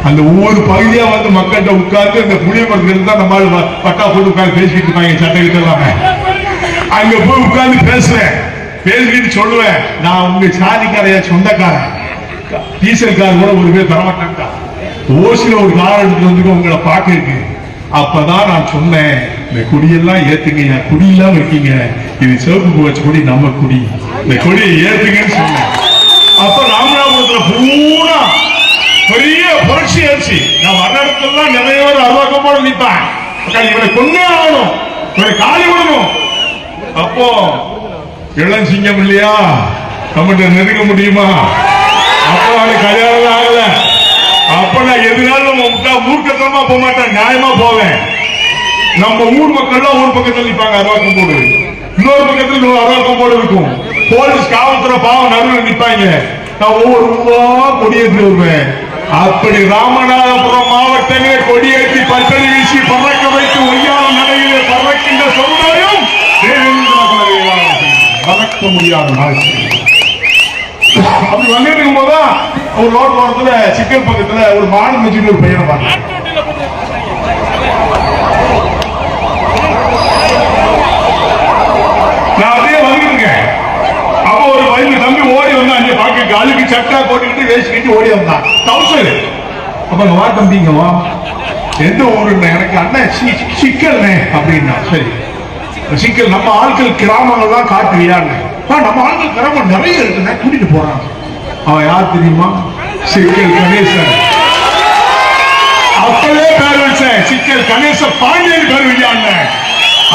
அந்த ஒவ்வொரு பகுதியா வந்து மக்கள்கிட்ட உட்கார்ந்து அந்த புளிய மரத்துல தான் நம்ம பட்டா போட்டு உட்கார்ந்து பேசிக்கிட்டு இருப்பாங்க. சட்டைகிட்ட எல்லாமே அங்க போய் உட்கார்ந்து பேசுறேன். பேசிக்கிட்டு சொல்லுவேன், நான் உங்க சாதிக்காரையா சொந்தக்காரன். டீசல் கார் கூட ஒரு பேர் தரமாட்டேன்டா. ஓசில ஒரு கார் எடுத்துட்டு வந்து உங்களை பாக்க இருக்கு. அப்பதான் நான் சொன்னேன், இந்த கொடியெல்லாம் ஏத்துங்க, குடியெல்லாம் இருக்கீங்க, இது சிவப்பு பூ வச்ச கொடி, நம்ம குடி, இந்த கொடியை ஏத்துங்கன்னு சொன்னேன். அப்ப ராமநாதபுரத்துல பூரா பெரிய புரட்சி ஆச்சு. நான் வர்ற இடத்துல நிறைய பேர் அருவாக்கம் போட நிற்பான். இவனை கொண்டே ஆகணும், இவனை காலி விடணும். அப்போ இளம் சிங்கம் இல்லையா, நம்மகிட்ட நெருங்க முடியுமா? அப்போ அவனுக்கு கல்யாணம் ஆகல. அப்ப நான் எதுனாலும் மூர்க்கத்தனமா போக மாட்டேன், நியாயமா போவேன். நம்ம ஊர் மக்கள் ஊர் பக்கத்தில் நிற்பாங்க அருவாக்கம் போடு, இன்னொரு பக்கத்தில் இன்னொரு அருவாக்கம் போடு இருக்கும். போலீஸ் காவல்துறை பாவம் நடுவில் நிற்பாங்க. நான் ஒவ்வொரு கொடியேற்றி வருவேன். அப்படி ராமநாதபுரம் மாவட்டமே கொடியேற்றி பச்சடி வீசி பறக்க வைத்து ஒய்யாள நடையிலே பறக்கின்ற சமுதாயம் பறக்க முடியாத நாள். அப்படி வந்துட்டு இருக்கும் போதுதான் ஒரு ரோட் ஓரத்துல சிக்கல் பக்கத்துல ஒரு மாடு வச்சுட்டு ஒரு பையனை பார்த்தேன். நான் அப்படியே வந்துருக்கேன். அப்ப ஒரு வயது தம்பி ஓடி வந்தான். அங்கே பாக்க அழுக்கு சட்டா போட்டுக்கிட்டு வேஸ்ட் கட்டி ஓடி வந்தான். தௌசண்ட். அப்ப வா தம்பிங்க வா, எந்த ஊருன்னு எனக்கு அண்ணன் சிக்கல்னே அப்படின்னா. சரி சிக்கல் நம்ம ஆட்கள் கிராமங்கள்லாம் காட்டுறியான்னு. நம்ம ஆட்கள் கிராமம் நிறைய இருக்குன்னா கூட்டிட்டு போறான். அவன் யார் தெரியுமா? சிக்கல் கணேசன். அப்பவே பேர் வச்சேன், சிக்கல் கணேச பாண்டியன் பேர் வையாங்க.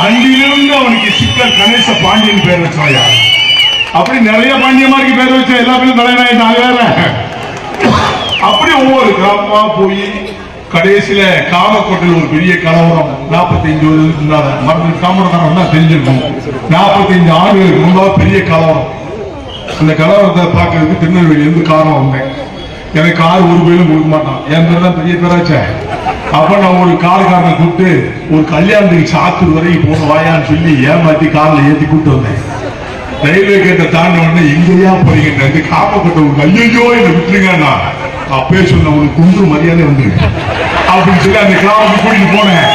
அன்றிலிருந்து அவனுக்கு சிக்கல் கணேச பாண்டியன் பேர் வச்சாயா. அப்படி நிறைய பாண்டியமாருக்கு பேர் வச்ச எல்லா பேரும் தலைவராயிட்டாங்க. அப்படி ஒவ்வொரு கிராமமா போய் கடைசியில காமக்கோட்டையில் ஒரு பெரிய கலவரம் 45 மருந்து காமராஜர் தான் தெரிஞ்சிருக்கும். 45 ஆண்டுகளுக்கு முன்பாக பெரிய கலவரம். அந்த கலவரத்தை பார்க்கறதுக்கு திருநெல்வேலியிலிருந்து காரம் வந்தேன். எனக்கு கார் ஒரு பேரும் கொடுக்க மாட்டான், என் பேர் தான் பெரிய பேராச்ச. அப்ப நான் ஒரு கார்காரனை கூப்பிட்டு ஒரு கல்யாணத்துக்கு சாத்தூர் வரைக்கும் போன வாயான்னு சொல்லி ஏமாத்தி காரில் ஏற்றி கூப்பிட்டு வந்தேன். ரயில்வே கேட்ட தாண்டி உடனே எங்கேயா போறீங்க காமக்கோட்டை, ஐயோ என்ன விட்டுருங்கன்னா அப்பயே சொன்ன உங்களுக்கு குன்று மரியாதை வந்து அப்படின்னு சொல்லி அந்த கிராமத்துக்கு கூட்டிட்டு போனேன்.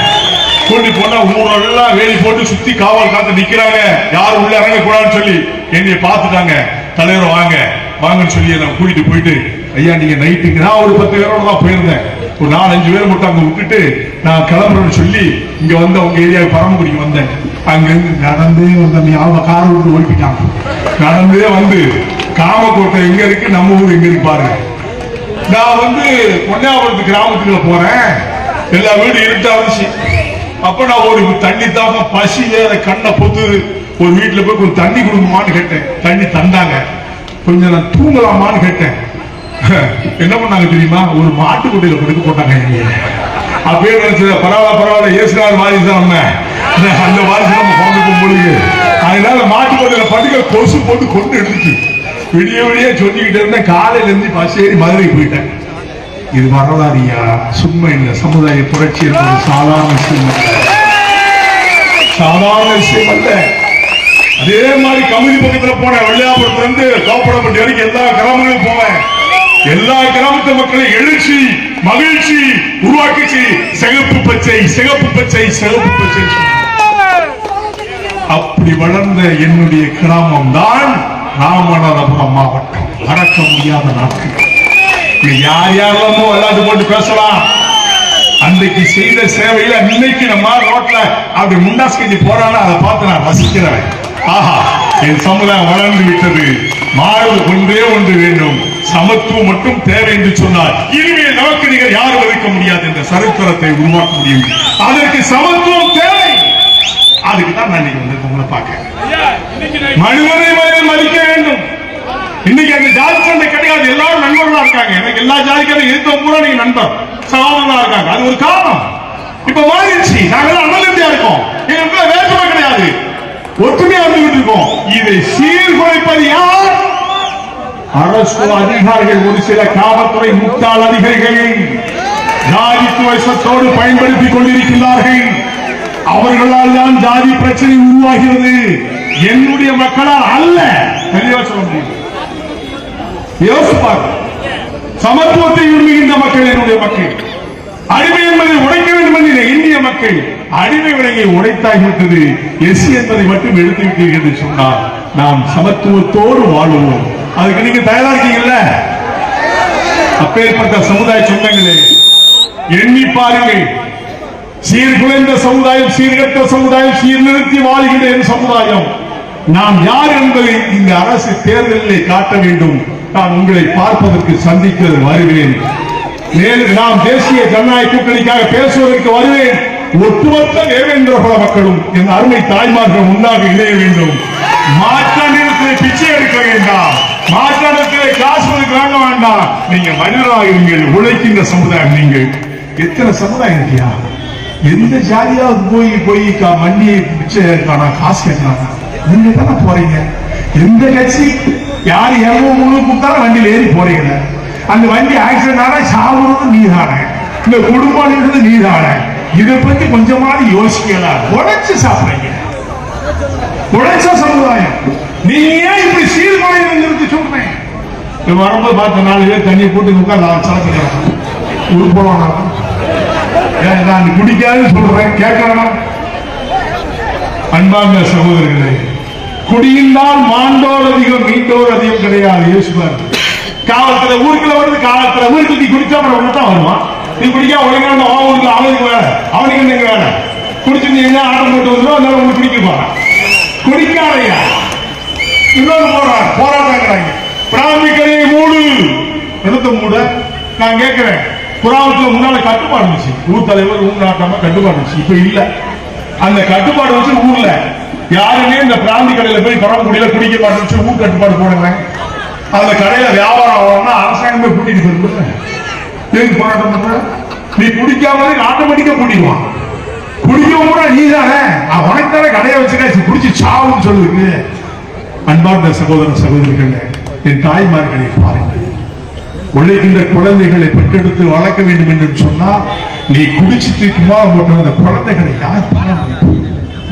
கூட்டிட்டு போனா ஊரெல்லாம் வேலி போட்டு சுத்தி காவல் காத்து நிக்கிறாங்க, யாரும் உள்ள இறங்க கூடாதுன்னு சொல்லி என்னைய பார்த்துட்டாங்க. தலைவர் வாங்க வாங்கன்னு சொல்லி நான் கூட்டிட்டு போயிட்டு, ஐயா நீங்க நைட்டுக்கு நான் ஒரு 10 பேரோட தான் போயிருந்தேன். ஒரு 4-5 பேரை மட்டும் அங்க விட்டுட்டு நான் கிளம்புறேன்னு சொல்லி இங்க வந்து அவங்க ஏரியாவுக்கு பரமக்குடிக்கு வந்தேன். அங்க இருந்து நடந்தே வந்து அவங்க காரை விட்டு ஓடிப்பிட்டாங்க. நடந்தே வந்து காமக்கோட்டை எங்க இருக்கு, நம்ம ஊர் எங்க இருக்கு பாருங்க. நான் வந்து பொன்னியாபுரத்து கிராமத்துக்குள்ள போறேன். எல்லா வீடு இருட்டாச்சு. அப்ப நான் ஒரு தண்ணி தாம பசி வேற கண்ணை பொத்து ஒரு வீட்டுல போய் கொஞ்சம் தண்ணி கொடுக்குமான்னு கேட்டேன். தண்ணி தந்தாங்க. கொஞ்சம் நான் தூங்கலாமான்னு கேட்டேன். என்ன பண்ணாங்க தெரியுமா? ஒரு மாட்டு குட்டையில படுக்க போட்டாங்க. அப்பயே நினைச்சது பரவாயில்ல ஏசுனார் வாரிசு நம்ம அந்த வாரிசு நம்ம பிறந்துக்கும் பொழுது. அதனால மாட்டு குட்டையில படுக்க கொசு போட்டு கொண்டு எடுத்துச்சு. விடிய விடிய சொல்லிக்கிட்டு இருந்தேன். காலையில இருந்து பஸ் ஏறி மதுரைக்கு போயிட்டேன். இது வரலாறியா? சும்மா இல்லை. சமுதாய புரட்சி என்பது சாதாரண விஷயம் அல்ல, சாதாரண விஷயம் அல்ல. அதே மாதிரி கமிதி பக்கத்துல போனேன். வெள்ளையாபுரத்துல இருந்து கோப்படப்பட்டி வரைக்கும் எல்லா கிராமங்களும் போவேன். எல்லா கிராமத்து மக்களை எழுச்சி மகிழ்ச்சி உருவாக்கிச்சு. சிகப்பு பச்சை சிகப்பு பச்சை சிகப்பு பச்சை. அப்படி வளர்ந்த என்னுடைய கிராமம் தான் ராமநாதபுரம் மாவட்டம். மறக்க முடியாத நாட்கள். யார் யாரெல்லாமோ விளையாட்டு போட்டு பேசலாம். அன்றைக்கு செய்த சேவையில இன்னைக்கு நம்ம ரோட்ல அப்படி முண்டாஸ் கஞ்சி போறானா அதை பார்த்து நான் ரசிக்கிறேன். ஆஹா, என் சமுதாயம் வளர்ந்து விட்டது. மாறுவது ஒன்றே ஒன்று வேண்டும், சமத்துவம் மட்டும் தேவை என்று சொன்னார். இனிமேல் நமக்கு நீங்கள் யாரும் ஒதுக்க முடியாது என்ற சரித்திரத்தை உருவாக்க முடியும். அதற்கு சமத்துவம் தேவை. அதுக்கு தான் நான் இன்னைக்கு வந்து உங்களை பார்க்க. மனிதனை மனிதன் மதிக்க வேண்டும். இன்னைக்கு அந்த ஜாதி சண்டை கிடையாது, எல்லாரும் நண்பர்களா இருக்காங்க. எனக்கு எல்லா ஜாதிக்காரும் இருக்க பூரா நீங்க நண்பர் சகோதரர்களா இருக்காங்க. அது ஒரு காரணம். இப்ப மாறிடுச்சு. நாங்கள் அண்ணலிந்தியா இருக்கோம், எங்களுக்கு வேற்றுமை கிடையாது, ஒற்றுமையா இருந்துகிட்டு இருக்கோம். இதை சீர்குலைப்பது யார்? அரசு அதிகாரிகள், ஒரு சில காவல்துறை முட்டாள் அதிகாரிகள் ஜாதித்துவத்தோடு பயன்படுத்திக் கொண்டிருக்கிறார்கள். அவர்களால் தான் ஜாதி பிரச்சனை உருவாகிறது, என்னுடைய மக்களால் அல்ல. தெளிவா சொல்ல முடியும். யோசிப்பார். சமத்துவத்தை விரும்புகின்ற மக்கள் என்னுடைய மக்கள். அடிமை என்பதை உடைக்க வேண்டும் என்று இந்திய மக்கள் அடிமை விலையை உடைத்தாகிவிட்டது. எஸ் என்பதை மட்டும் எடுத்துவிட்டீர்கள் என்று சொன்னால் நாம் சமத்துவத்தோடு வாழுவோம். அதுக்கு நீங்க தயாரா இருக்கீங்கல்ல? அப்பேற்பட்ட சமுதாய சொந்தங்களே, எண்ணி பாருங்கள். சீர்குலைந்த சமுதாயம், சீர்கட்ட சமுதாயம், சீர்நிறுத்தி வாழ்கின்ற சமுதாயம் நாம் யார் என்பதை இந்த அரசு தேர்தலில் காட்ட வேண்டும். நான் உங்களை பார்ப்பதற்கு சந்திக்க வருவேன். நாம் தேசிய ஜனநாயக கூட்டணிக்காக பேசுவதற்கு வருவேன். ஒட்டுமொத்த தேவேந்திர குல மக்களும் என் அருமை தாய்மார்கள் முன்னாக இணைய வேண்டும். மாற்றாண்டிற்கு பிச்சை எடுக்க வேண்டாம், மாற்றாண்டிற்கு காசு வாங்க வேண்டாம். நீங்க மனிதராகிறீர்கள், உழைக்கின்ற சமுதாயம். நீங்கள் எத்தனை சமுதாயம் இருக்கியா? எந்த ஜாதியாவது போய் மண்ணியை பிச்சை காசு கேட்கிறாங்க, நீங்க தானே போறீங்க. எந்த கட்சி யார் இரவு முழு கூட்டாலும் வண்டியில் ஏறி போறீங்க. அந்த வண்டி ஆக்சிடென்ட் ஆனா சாவுறது நீதான, இந்த குடும்பம் நீதான. இதை பத்தி கொஞ்சமாவது யோசிக்கலாம். உழைச்சு சாப்பிடுறீங்க, உழைச்ச சமுதாயம். நீங்க ஏன் இப்படி சீர்குலைந்து சொல்றேன்? வரும்போது பார்த்த 4 பேர் தண்ணி போட்டு சலக்கிறேன். நான் குடிக்காதுன்னு சொல்றேன், கேட்கலாம். அன்பார்ந்த சகோதரர்களே, குடியினால் மாண்டோர் அதிகம், மீண்டோர் அதிகம் கிடையாது. யோசிப்பார். காவல்துறை ஊருக்குள்ள வருது, காவல்துறை ஊருக்கு நீ குடிச்சா தான் வருவான். நீ குடிக்கா ஒழுங்கா ஊருக்கு அவனுக்கு வேலை, அவனுக்கு என்ன வேலை? குடிச்சிருந்தீங்கன்னா ஆட்டம் போட்டு வந்துடும், அதனால உங்களுக்கு குடிக்க குடிக்காதையா. இன்னொரு போராட்டம் பிராந்தி கடையை மூடு, எடுத்த மூட. நான் கேட்கிறேன், புறாவத்துல முன்னால கட்டுப்பாடு இருந்துச்சு, ஊர் தலைவர் ஊர் நாட்டாம கட்டுப்பாடு இருந்துச்சு. இப்ப இல்ல. அந்த கட்டுப்பாடு வச்சு ஊர்ல யாருமே இந்த பிராந்தி கடையில போய் பரமக்குடியில குடிக்க மாட்டேன்னு ஊர் கட்டுப்பாடு போடுங்க. அந்த கடையில வியாபாரம் ஆகணும்னா அரசாங்கமே கூட்டிட்டு போயிருக்கு. போராட்டம் பண்ற நீ குடிக்காம ஆட்டோமேட்டிக்கா குடிக்குவான். குடிக்கவும் கூட நீ தானே, உனக்கு தானே கடையை வச்சுக்க குடிச்சு சாவுன்னு சொல்லுது. அன்பார்ந்த சகோதர சகோதரிகள், என் தாய்மார்களை பாருங்கள். உழைக்கின்ற குழந்தைகளை பெற்றெடுத்து வளர்க்க வேண்டும் என்று சொன்னால் நீ குடிச்சிட்டு போட்ட அந்த குழந்தைகளை யார்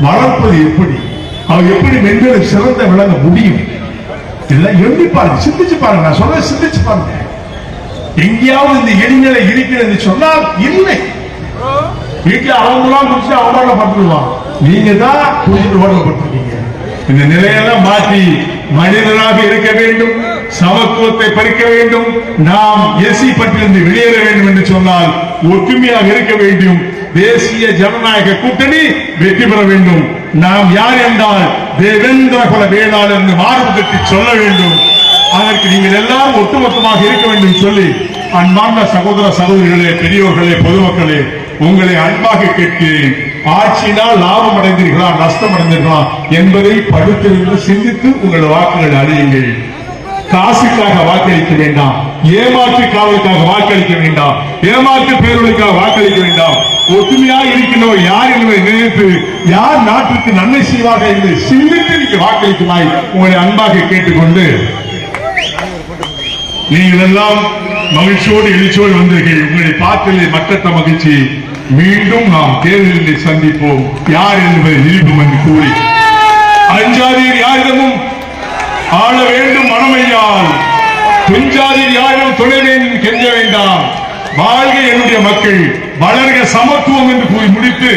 வளர்ப்பது எப்படி? அவன் எப்படி மென்மேலும் சிறந்த விளங்க முடியும்? இதெல்லாம் எண்ணி பாருங்க, சிந்திச்சு பாருங்க. நான் சொல்ல சிந்திச்சு பாருங்க. எங்கேயாவது இந்த எண்ணிலை இருக்கிறது சொன்னால் இல்லை. வீட்டுல அவங்களாம் குடிச்சு அவமானப்பட்டுருவான். நீங்க தான் குடிச்சிட்டு ஓடப்பட்டிருக்கீங்க. இந்த நிலையெல்லாம் மாற்றி மனிதனாக இருக்க வேண்டும், சமத்துவத்தை பறிக்க வேண்டும். நாம் எஸ்சி பட்டியலிருந்து வெளியேற வேண்டும் என்று சொன்னால் ஒற்றுமையாக இருக்க வேண்டும். தேசிய ஜனநாயக கூட்டணி வெற்றி பெற வேண்டும். நாம் யார் என்றால் தேவேந்திர குல வேளாளர் என்று மார்பு தட்டி சொல்ல வேண்டும். அதற்கு நீங்கள் எல்லாரும் ஒட்டுமொத்தமாக இருக்க வேண்டும் சொல்லி, அன்பார்ந்த சகோதர சகோதரிகளே, பெரியோர்களே, பொதுமக்களே, உங்களை அன்பாக கேட்கிறேன். ஆட்சியினால் லாபம் அடைந்தீர்களா, நஷ்டம் அடைந்தீர்களா என்பதை படுத்திருந்து சிந்தித்து உங்கள் வாக்குகள் அழியுங்கள். காசுக்காக வாக்களிக்க வேண்டாம், ஏமாற்று காவலுக்காக வாக்களிக்க வேண்டாம், ஏமாற்று பேரொழிக்காக வாக்களிக்க வேண்டாம். ஒற்றுமையாக இருக்கின்றவர் யார் என்பதை நினைத்து யார் நாட்டுக்கு நன்மை செய்வார்கள் என்று சிந்தித்து நீங்க வாக்களிக்குமாய் உங்களை அன்பாக கேட்டுக்கொண்டு, நீங்கள் எல்லாம் மகிழ்ச்சியோடு எழுச்சியோடு வந்தீர்கள். உங்களை பார்த்ததில் மற்ற மகிழ்ச்சி. மீண்டும் நாம் தேர்தலில் சந்திப்போம். யார் என்பதை நிரூபம் என்று கூறி, அஞ்சாதீர், யாரிடமும் ஆள வேண்டும் மனமையால், துஞ்சாதீர், யாரிடம் தொலை வேண்டும் கெஞ்ச வேண்டாம். வாழ்க என்னுடைய மக்கள், வளர்க சமத்துவம் என்று கூறி முடித்து